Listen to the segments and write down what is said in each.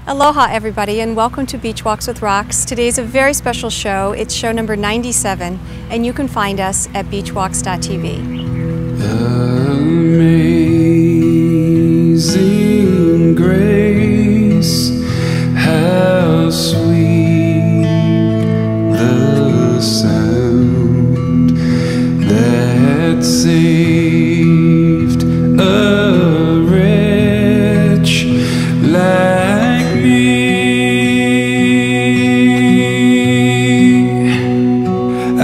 Aloha everybody, and welcome to Beach Walks with Rocks. Today's a very special show. It's show number 97, and you can find us at beachwalks.tv. Amazing grace, how sweet the sound that saved a wretch like me. I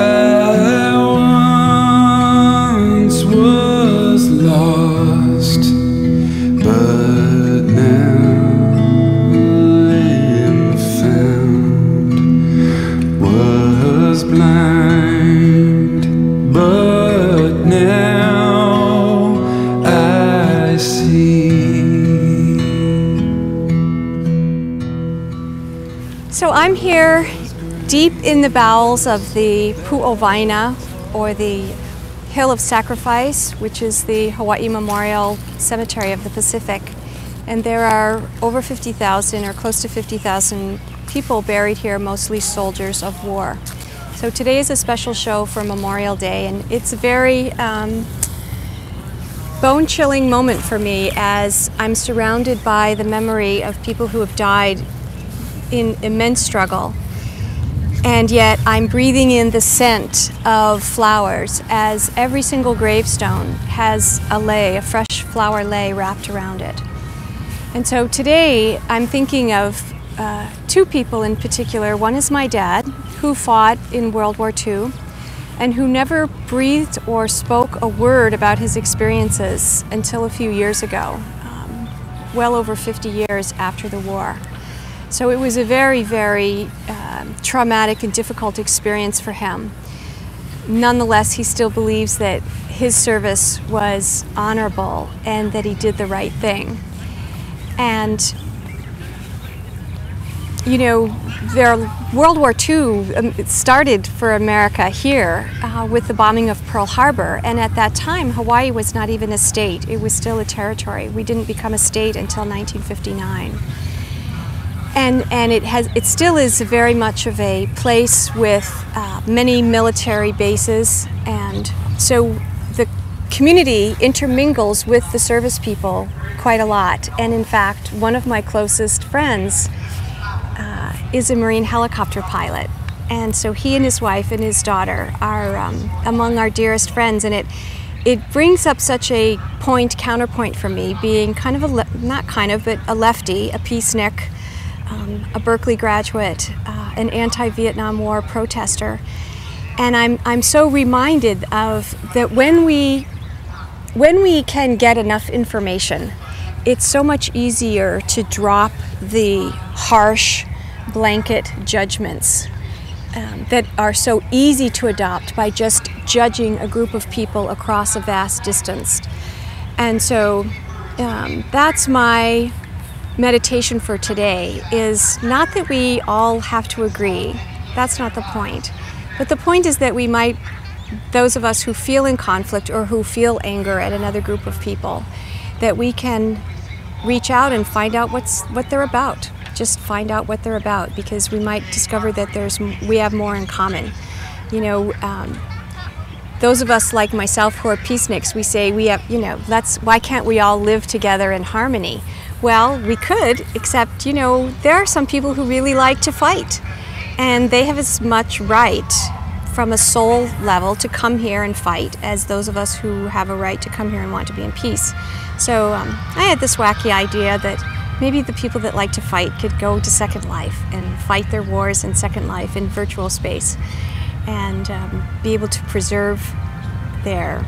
once was lost, but now am found. Was blind, but now I see. So I'm here deep in the bowels of the Pu'owaina, or the Hill of Sacrifice, which is the Hawaii Memorial Cemetery of the Pacific. And there are over 50,000 or close to 50,000 people buried here, mostly soldiers of war. So today is a special show for Memorial Day, and it's a very bone-chilling moment for me as I'm surrounded by the memory of people who have died in immense struggle. And yet I'm breathing in the scent of flowers as every single gravestone has a lei, a fresh flower lei wrapped around it. And so today I'm thinking of two people in particular. One is my dad, who fought in World War II and who never breathed or spoke a word about his experiences until a few years ago, well over 50 years after the war. So it was a very, very traumatic and difficult experience for him. Nonetheless, he still believes that his service was honorable and that he did the right thing. And you know, World War II started for America here with the bombing of Pearl Harbor, and at that time Hawaii was not even a state, it was still a territory. We didn't become a state until 1959. And it still is very much of a place with many military bases, and so the community intermingles with the service people quite a lot. And in fact, one of my closest friends is a Marine helicopter pilot, and so he and his wife and his daughter are among our dearest friends, and it brings up such a counterpoint for me, being kind of but a lefty, a peacenik, a Berkeley graduate, an anti-Vietnam War protester. And I'm so reminded of that when we can get enough information, it's so much easier to drop the harsh blanket judgments that are so easy to adopt by just judging a group of people across a vast distance. And so that's my meditation for today, is not that we all have to agree. That's not the point. But the point is that we might, those of us who feel in conflict or who feel anger at another group of people, that we can reach out and find out what they're about. Just find out what they're about, because we might discover that we have more in common. You know, those of us like myself who are peaceniks, we say we have, why can't we all live together in harmony? Well, we could, except, there are some people who really like to fight, and they have as much right from a soul level to come here and fight as those of us who have a right to come here and want to be in peace. So I had this wacky idea that maybe the people that like to fight could go to Second Life and fight their wars in Second Life in virtual space, and be able to preserve their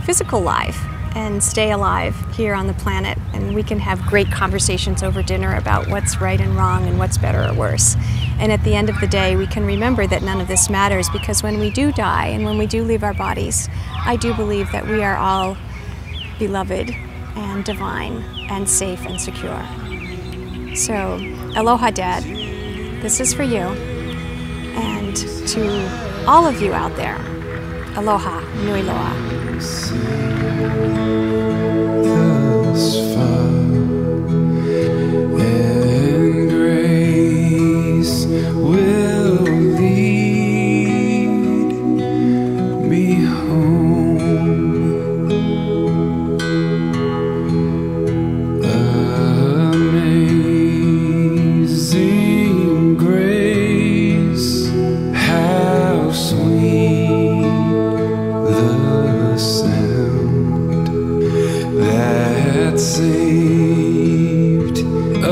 physical life and stay alive here on the planet, and we can have great conversations over dinner about what's right and wrong and what's better or worse. And at the end of the day, we can remember that none of this matters, because when we do die and when we do leave our bodies, I do believe that we are all beloved and divine and safe and secure. So, aloha, Dad. This is for you. And to all of you out there, aloha, nui loa. Thus far, and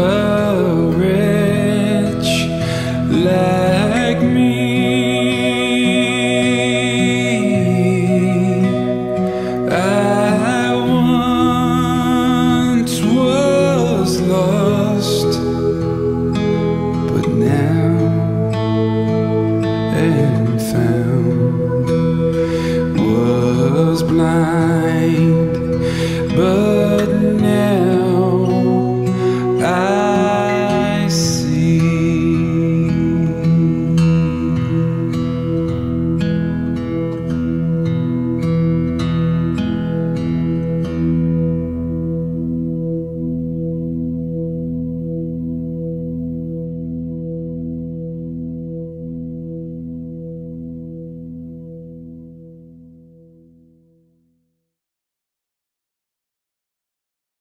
I